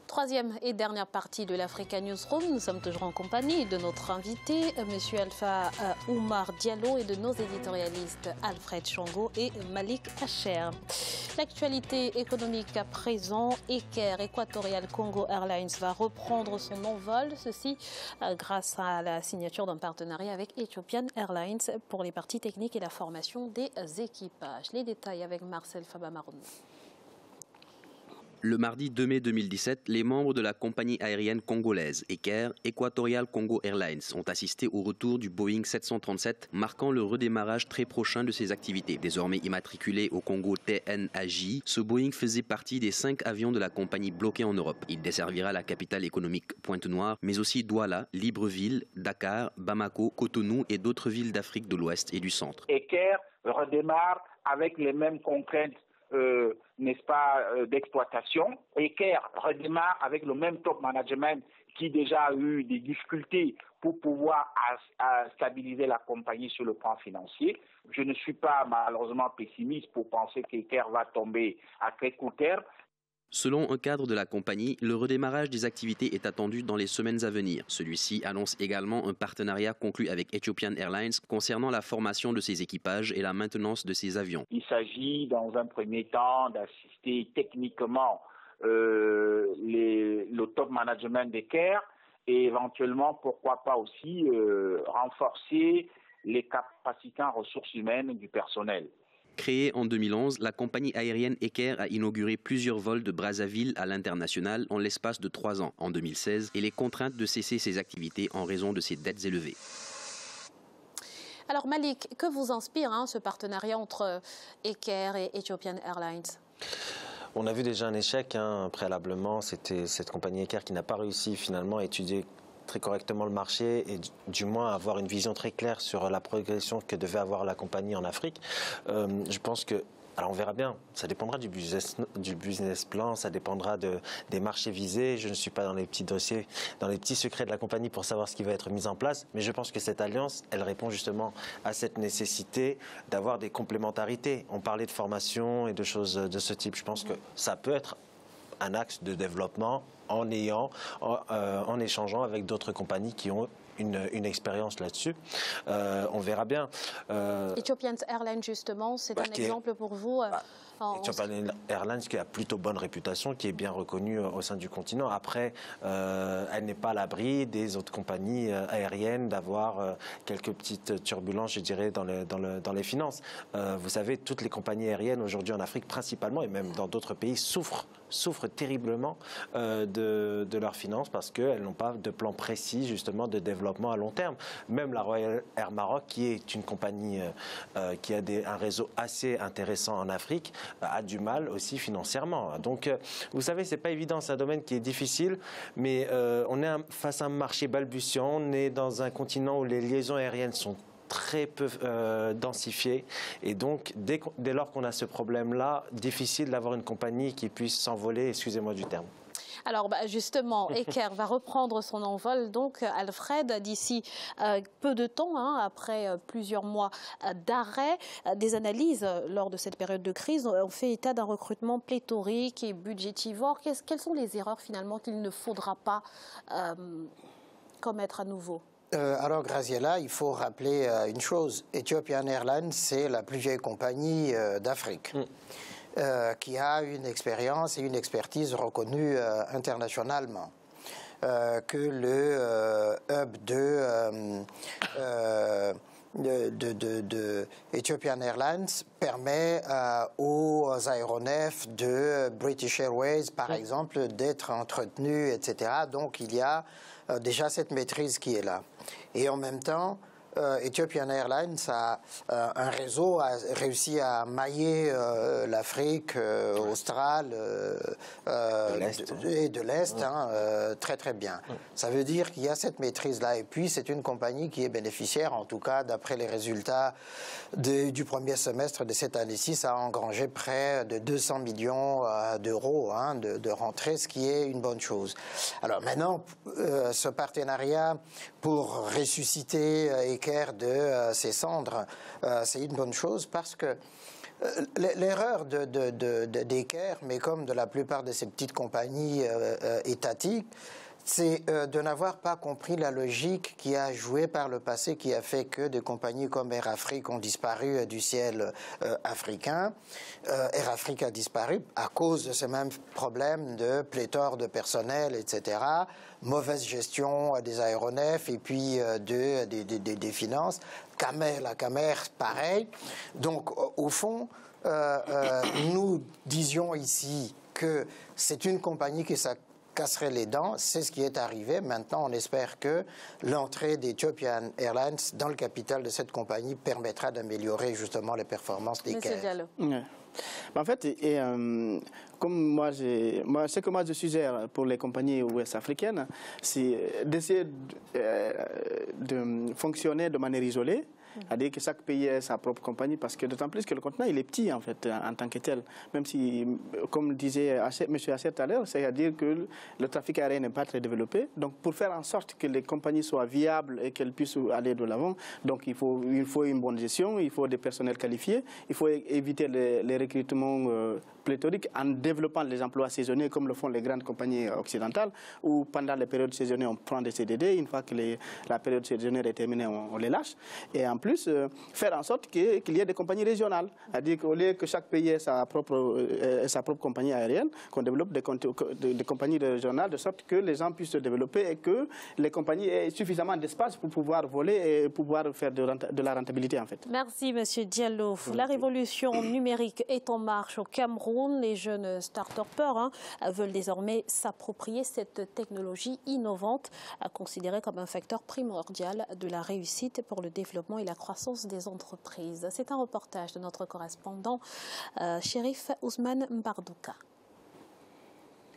Troisième et dernière partie de l'Africa Newsroom. Nous sommes toujours en compagnie de notre invité, M. Alpha Oumar Diallo, et de nos éditorialistes Alfred Chongo et Malik Acher. L'actualité économique à présent, Air Equatorial Congo Airlines va reprendre son envol, ceci grâce à la signature d'un partenariat avec Ethiopian Airlines pour les parties techniques et la formation des équipages. Les détails avec Marcel Fabamaroun. Le mardi 2 mai 2017, les membres de la compagnie aérienne congolaise Air Equatorial Congo Airlines ont assisté au retour du Boeing 737, marquant le redémarrage très prochain de ses activités. Désormais immatriculé au Congo TNAJ, ce Boeing faisait partie des 5 avions de la compagnie bloqués en Europe. Il desservira la capitale économique Pointe-Noire, mais aussi Douala, Libreville, Dakar, Bamako, Cotonou et d'autres villes d'Afrique de l'Ouest et du Centre. Air redémarre avec les mêmes contraintes n'est-ce pas, d'exploitation. Air redémarre avec le même top management qui déjà a eu des difficultés pour pouvoir stabiliser la compagnie sur le plan financier. Je ne suis pas malheureusement pessimiste pour penser qu'Air va tomber à très court terme. Selon un cadre de la compagnie, le redémarrage des activités est attendu dans les semaines à venir. Celui-ci annonce également un partenariat conclu avec Ethiopian Airlines concernant la formation de ses équipages et la maintenance de ses avions. Il s'agit dans un premier temps d'assister techniquement le top management d'Air et éventuellement, pourquoi pas aussi, renforcer les capacités en ressources humaines du personnel. Créée en 2011, la compagnie aérienne Air a inauguré plusieurs vols de Brazzaville à l'international en l'espace de 3 ans, en 2016, et les contraintes de cesser ses activités en raison de ses dettes élevées. Alors Malik, que vous inspire ce partenariat entre Air et Ethiopian Airlines ? On a vu déjà un échec préalablement, c'était cette compagnie Air qui n'a pas réussi finalement à étudier très correctement le marché et du moins avoir une vision très claire sur la progression que devait avoir la compagnie en Afrique. Je pense que, alors on verra bien, ça dépendra du business plan, ça dépendra des marchés visés. Je ne suis pas dans les petits dossiers, dans les petits secrets de la compagnie pour savoir ce qui va être mis en place, mais je pense que cette alliance, elle répond justement à cette nécessité d'avoir des complémentarités. On parlait de formation et de choses de ce type. Je pense que ça peut être un axe de développement en échangeant avec d'autres compagnies qui ont une expérience là-dessus. On verra bien. Ethiopian Airlines, justement, c'est un exemple pour vous Ethiopian Airlines qui a plutôt bonne réputation, qui est bien reconnue au sein du continent. Après, elle n'est pas à l'abri des autres compagnies aériennes d'avoir quelques petites turbulences, je dirais, dans les finances. Vous savez, toutes les compagnies aériennes aujourd'hui en Afrique, principalement, et même dans d'autres pays, souffrent terriblement de leurs finances parce qu'elles n'ont pas de plan précis, justement, de développement à long terme. Même la Royal Air Maroc, qui est une compagnie qui a un réseau assez intéressant en Afrique, a du mal aussi financièrement. Donc, vous savez, c'est pas évident, c'est un domaine qui est difficile, mais on est face à un marché balbutiant, on est dans un continent où les liaisons aériennes sont très peu densifiées, et donc dès lors qu'on a ce problème-là, difficile d'avoir une compagnie qui puisse s'envoler, excusez-moi du terme. Alors justement, Air va reprendre son envol, donc Alfred, d'ici peu de temps, après plusieurs mois d'arrêt. Des analyses lors de cette période de crise ont fait état d'un recrutement pléthorique et budgétivore. Quelles sont les erreurs finalement qu'il ne faudra pas commettre à nouveau ? Alors Graziella, il faut rappeler une chose. Ethiopian Airlines, c'est la plus vieille compagnie d'Afrique. Qui a une expérience et une expertise reconnue internationalement. Que le hub de Ethiopian Airlines permet aux aéronefs de British Airways, par exemple, d'être entretenus, etc. Donc il y a déjà cette maîtrise qui est là. Et en même temps, Ethiopian Airlines a un réseau, a réussi à mailler l'Afrique australe et de l'Est très très bien. Ça veut dire qu'il y a cette maîtrise-là. Et puis c'est une compagnie qui est bénéficiaire, en tout cas d'après les résultats du premier semestre de cette année-ci, ça a engrangé près de 200 millions d'euros de rentrée, ce qui est une bonne chose. Alors maintenant, ce partenariat pour ressusciter d'Equair de ses cendres. C'est une bonne chose parce que l'erreur d'Equair, mais comme de la plupart de ces petites compagnies étatiques, c'est de n'avoir pas compris la logique qui a joué par le passé, qui a fait que des compagnies comme Air Afrique ont disparu du ciel africain. Air Afrique a disparu à cause de ces mêmes problèmes de pléthore de personnel, etc., mauvaise gestion des aéronefs et puis des finances. La Camer, pareil. Donc, au fond, nous disions ici que c'est une compagnie qui casserait les dents, c'est ce qui est arrivé. Maintenant, on espère que l'entrée d'Ethiopian Airlines dans le capital de cette compagnie permettra d'améliorer justement les performances des Monsieur Diallo. Ouais. En fait, comme ce que moi je suggère pour les compagnies ouest-africaines, c'est d'essayer de fonctionner de manière isolée. C'est-à-dire que chaque pays a sa propre compagnie, parce que d'autant plus que le continent, il est petit, en fait, en tant que tel. Même si, comme disait M. Asser tout à l'heure, c'est-à-dire que le trafic aérien n'est pas très développé. Donc, pour faire en sorte que les compagnies soient viables et qu'elles puissent aller de l'avant, donc il faut une bonne gestion, il faut des personnels qualifiés, il faut éviter les recrutements pléthoriques en développant les emplois saisonniers, comme le font les grandes compagnies occidentales, où pendant les périodes saisonnières, on prend des CDD, une fois que la période saisonnière est terminée, on les lâche. Et en plus, faire en sorte qu'il y ait des compagnies régionales. C'est-à-dire qu'au lieu que chaque pays ait sa propre compagnie aérienne, qu'on développe des compagnies régionales, de sorte que les gens puissent se développer et que les compagnies aient suffisamment d'espace pour pouvoir voler et pouvoir faire de la rentabilité, en fait. Merci, Monsieur Diallo. La révolution numérique est en marche au Cameroun. Les jeunes start-upers veulent désormais s'approprier cette technologie innovante, considérée comme un facteur primordial de la réussite pour le développement et la croissance des entreprises. C'est un reportage de notre correspondant Chérif Ousmane Mbardouka.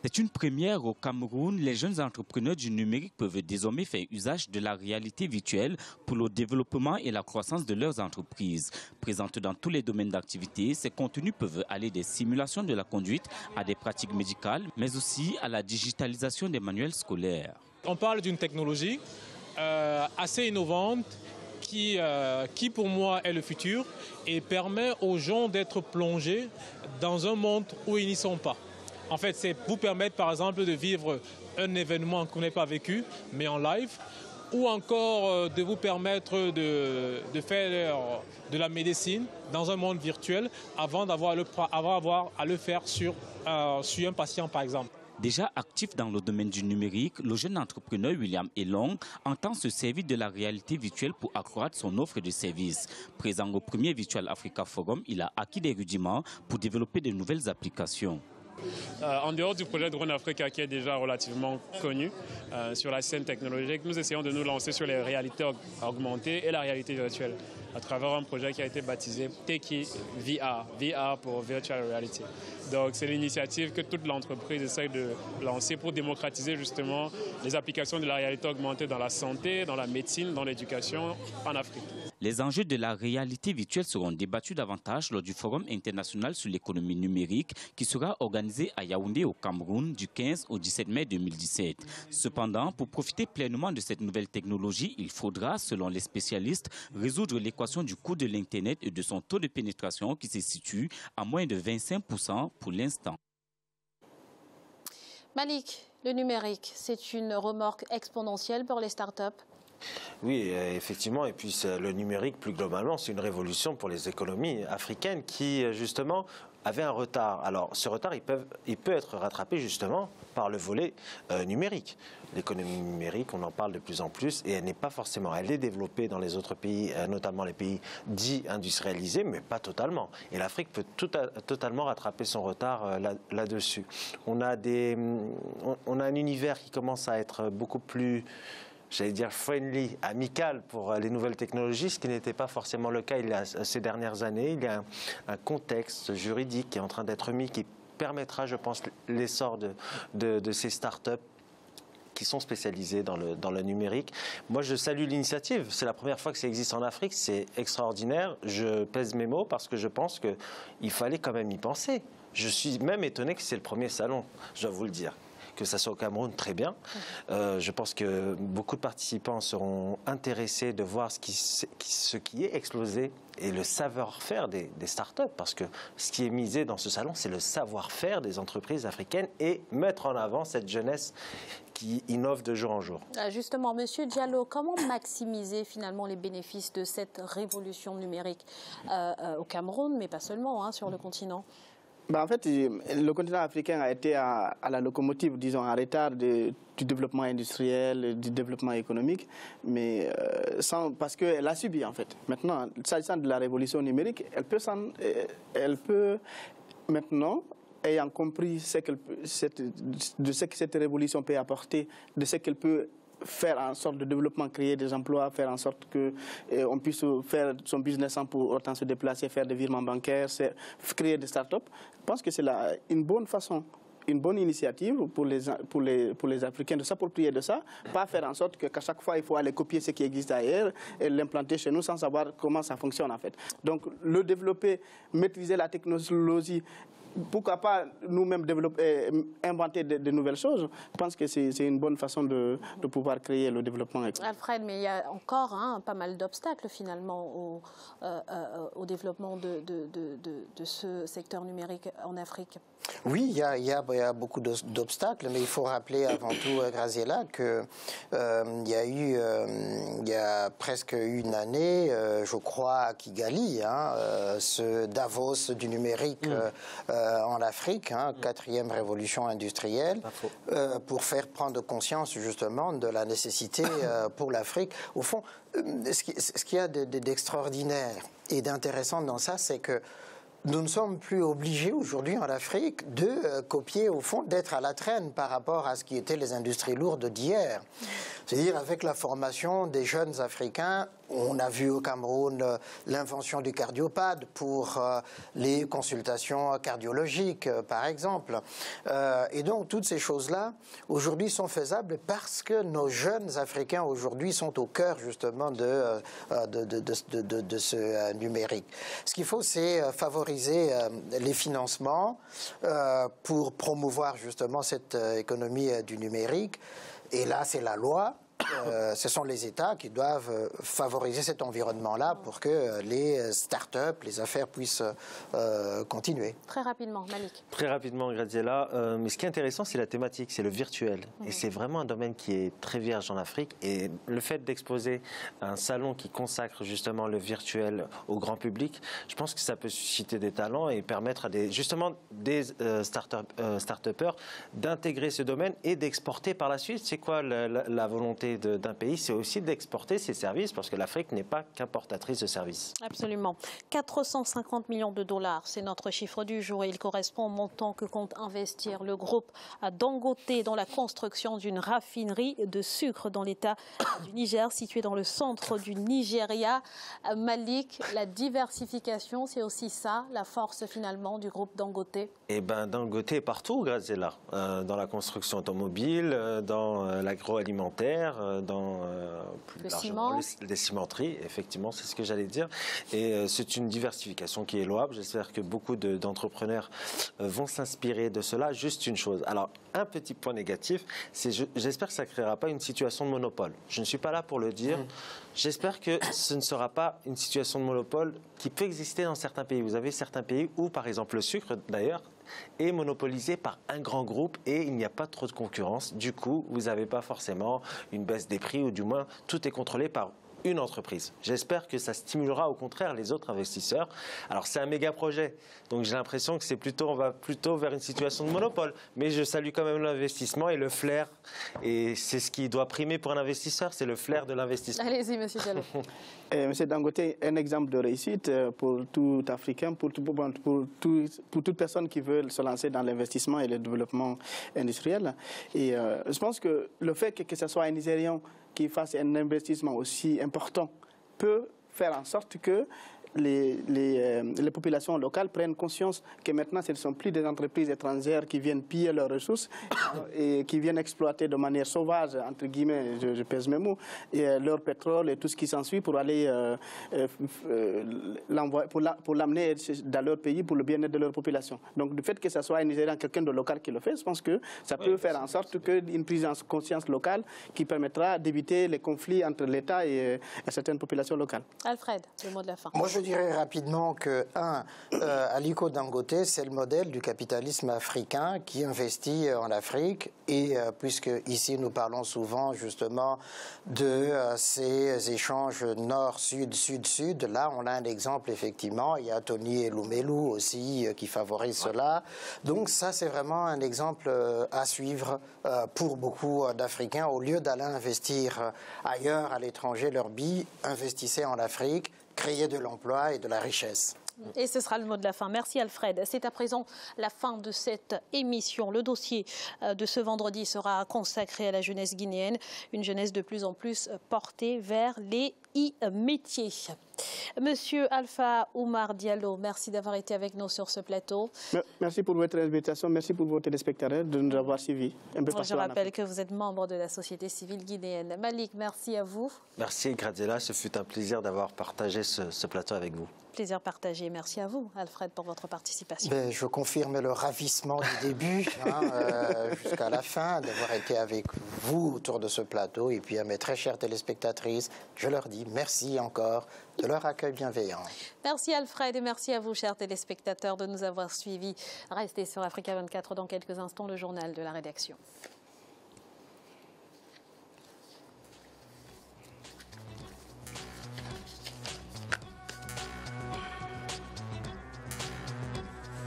C'est une première au Cameroun. Les jeunes entrepreneurs du numérique peuvent désormais faire usage de la réalité virtuelle pour le développement et la croissance de leurs entreprises. Présentes dans tous les domaines d'activité, ces contenus peuvent aller des simulations de la conduite à des pratiques médicales, mais aussi à la digitalisation des manuels scolaires. On parle d'une technologie assez innovante qui pour moi est le futur et permet aux gens d'être plongés dans un monde où ils n'y sont pas. En fait, c'est vous permettre, par exemple, de vivre un événement qu'on n'ait pas vécu, mais en live, ou encore de vous permettre de faire de la médecine dans un monde virtuel avant d'avoir à le faire sur un patient, par exemple. Déjà actif dans le domaine du numérique, le jeune entrepreneur William Elong entend se servir de la réalité virtuelle pour accroître son offre de services. Présent au premier Virtual Africa Forum, il a acquis des rudiments pour développer de nouvelles applications. En dehors du projet Drone Africa qui est déjà relativement connu sur la scène technologique, nous essayons de nous lancer sur les réalités augmentées et la réalité virtuelle à travers un projet qui a été baptisé Techie VR pour Virtual Reality. Donc c'est l'initiative que toute l'entreprise essaie de lancer pour démocratiser justement les applications de la réalité augmentée dans la santé, dans la médecine, dans l'éducation en Afrique. Les enjeux de la réalité virtuelle seront débattus davantage lors du Forum international sur l'économie numérique qui sera organisé à Yaoundé au Cameroun du 15 au 17 mai 2017. Cependant, pour profiter pleinement de cette nouvelle technologie, il faudra, selon les spécialistes, résoudre l'équation du coût de l'Internet et de son taux de pénétration qui se situe à moins de 25% pour l'instant. Malik, le numérique, c'est une remorque exponentielle pour les startups? Oui, effectivement. Et puis le numérique, plus globalement, c'est une révolution pour les économies africaines qui, justement, avaient un retard. Alors, ce retard, il peut être rattrapé, justement, par le volet numérique. L'économie numérique, on en parle de plus en plus et elle n'est pas forcément... Elle est développée dans les autres pays, notamment les pays dits industrialisés, mais pas totalement. Et l'Afrique peut totalement rattraper son retard là-dessus. On a un univers qui commence à être beaucoup plus... j'allais dire friendly, amical pour les nouvelles technologies, ce qui n'était pas forcément le cas ces dernières années. Il y a un contexte juridique qui est en train d'être mis, qui permettra, je pense, l'essor de ces startups qui sont spécialisées dans le numérique. Moi, je salue l'initiative. C'est la première fois que ça existe en Afrique. C'est extraordinaire. Je pèse mes mots parce que je pense qu'il fallait quand même y penser. Je suis même étonné que c'est le premier salon, je dois vous le dire. que ça soit au Cameroun, très bien. Je pense que beaucoup de participants seront intéressés de voir ce qui est explosé et le savoir-faire des startups, parce que ce qui est misé dans ce salon, c'est le savoir-faire des entreprises africaines et mettre en avant cette jeunesse qui innove de jour en jour. Justement, Monsieur Diallo, comment maximiser finalement les bénéfices de cette révolution numérique au Cameroun, mais pas seulement, sur le continent? En fait, le continent africain a été à la locomotive, disons, en retard du développement industriel, du développement économique, mais parce qu'elle a subi, en fait. Maintenant, s'agissant de la révolution numérique, elle peut maintenant, ayant compris de ce que cette révolution peut apporter, de ce qu'elle peut faire en sorte de développement, créer des emplois, faire en sorte qu'on puisse faire son business sans pour autant se déplacer, faire des virements bancaires, créer des start-up. Je pense que c'est une bonne façon, une bonne initiative pour les Africains de s'approprier de ça, pas faire en sorte qu'à chaque fois il faut aller copier ce qui existe ailleurs et l'implanter chez nous sans savoir comment ça fonctionne en fait. Donc le développer, maîtriser la technologie, pourquoi pas nous-mêmes inventer de nouvelles choses. Je pense que c'est une bonne façon de pouvoir créer le développement. Alfred, mais il y a encore pas mal d'obstacles finalement au développement de ce secteur numérique en Afrique. Oui, il y a beaucoup d'obstacles, mais il faut rappeler avant tout, Graziella, qu'il y a eu, il y a presque une année, je crois, à Kigali, ce Davos du numérique en Afrique, 4e révolution industrielle, pour faire prendre conscience justement de la nécessité pour l'Afrique. Au fond, ce qu'il y a d'extraordinaire et d'intéressant dans ça, c'est que nous ne sommes plus obligés aujourd'hui en Afrique de copier, au fond, d'être à la traîne par rapport à ce qui étaient les industries lourdes d'hier. C'est-à-dire avec la formation des jeunes Africains, on a vu au Cameroun l'invention du cardiopad pour les consultations cardiologiques, par exemple. Et donc toutes ces choses-là, aujourd'hui, sont faisables parce que nos jeunes Africains, aujourd'hui, sont au cœur, justement, de ce numérique. Ce qu'il faut, c'est favoriser les financements pour promouvoir, justement, cette économie du numérique. Et là, c'est la loi. Ce sont les États qui doivent favoriser cet environnement-là pour que les start-up, les affaires puissent continuer. Très rapidement, Malik. Très rapidement, Graziella. Mais ce qui est intéressant, c'est la thématique, c'est le virtuel. Et c'est vraiment un domaine qui est très vierge en Afrique. Et le fait d'exposer un salon qui consacre justement le virtuel au grand public, je pense que ça peut susciter des talents et permettre à des start-upers d'intégrer ce domaine et d'exporter par la suite. C'est quoi la volonté d'un pays? C'est aussi d'exporter ses services, parce que l'Afrique n'est pas qu'importatrice de services. Absolument. 450 millions de dollars, c'est notre chiffre du jour, et il correspond au montant que compte investir le groupe à Dangote dans la construction d'une raffinerie de sucre dans l'état du Niger, situé dans le centre du Nigeria. Malik, la diversification, c'est aussi ça, la force finalement du groupe Dangote? Eh bien, Dangote est partout, Graziella, dans la construction automobile, dans l'agroalimentaire, dans plus largement les cimenteries, effectivement, c'est ce que j'allais dire. Et c'est une diversification qui est louable. J'espère que beaucoup d'entrepreneurs vont s'inspirer de cela. Juste une chose. Alors, un petit point négatif, c'est j'espère que ça ne créera pas une situation de monopole. Je ne suis pas là pour le dire. J'espère que ce ne sera pas une situation de monopole qui peut exister dans certains pays. Vous avez certains pays où, par exemple, le sucre, d'ailleurs, est monopolisé par un grand groupe et il n'y a pas trop de concurrence. Du coup, vous n'avez pas forcément une baisse des prix, ou du moins, tout est contrôlé par une entreprise. J'espère que ça stimulera au contraire les autres investisseurs. Alors c'est un méga projet, donc j'ai l'impression que on va plutôt vers une situation de monopole. Mais je salue quand même l'investissement et le flair. Et c'est ce qui doit primer pour un investisseur, c'est le flair de l'investissement. Allez-y, Monsieur Diallo. Monsieur Dangote, un exemple de réussite pour tout Africain, pour toute personne qui veut se lancer dans l'investissement et le développement industriel. Et je pense que le fait que ce soit un Nigérian qui fasse un investissement aussi important peut faire en sorte que les populations locales prennent conscience que maintenant, ce ne sont plus des entreprises étrangères qui viennent piller leurs ressources et qui viennent exploiter de manière sauvage, entre guillemets, je pèse mes mots, et leur pétrole et tout ce qui s'ensuit pour aller pour l'amener dans leur pays pour le bien-être de leur population. Donc, du fait que ce soit un Nigérian, quelqu'un de local qui le fait, je pense que ça peut faire en sorte qu'une prise en conscience locale qui permettra d'éviter les conflits entre l'État et certaines populations locales. Alfred, le mot de la fin. Moi, je dirais rapidement que, Aliko Dangote, c'est le modèle du capitalisme africain qui investit en Afrique. Et puisque ici, nous parlons souvent justement de ces échanges nord-sud, sud-sud, là, on a un exemple, effectivement. Il y a Tony Elumelu aussi qui favorise cela. Donc ça, c'est vraiment un exemple à suivre pour beaucoup d'Africains. Au lieu d'aller investir ailleurs, à l'étranger, leur billes, investissaient en Afrique, créer de l'emploi et de la richesse. Et ce sera le mot de la fin. Merci Alfred. C'est à présent la fin de cette émission. Le dossier de ce vendredi sera consacré à la jeunesse guinéenne, une jeunesse de plus en plus portée vers les e-métiers. Monsieur Alpha Oumar Diallo, merci d'avoir été avec nous sur ce plateau. Merci pour votre invitation, merci pour vos téléspectateurs de nous avoir suivis. Je rappelle que vous êtes membre de la société civile guinéenne. Malik, merci à vous. Merci Graziella, ce fut un plaisir d'avoir partagé ce plateau avec vous. Plaisir partagé. Merci à vous, Alfred, pour votre participation. Je confirme le ravissement du début jusqu'à la fin d'avoir été avec vous autour de ce plateau. Et puis à mes très chères téléspectatrices, je leur dis merci encore de leur accueil bienveillant. Merci Alfred et merci à vous, chers téléspectateurs, de nous avoir suivis. Restez sur Africa 24 dans quelques instants, le journal de la rédaction.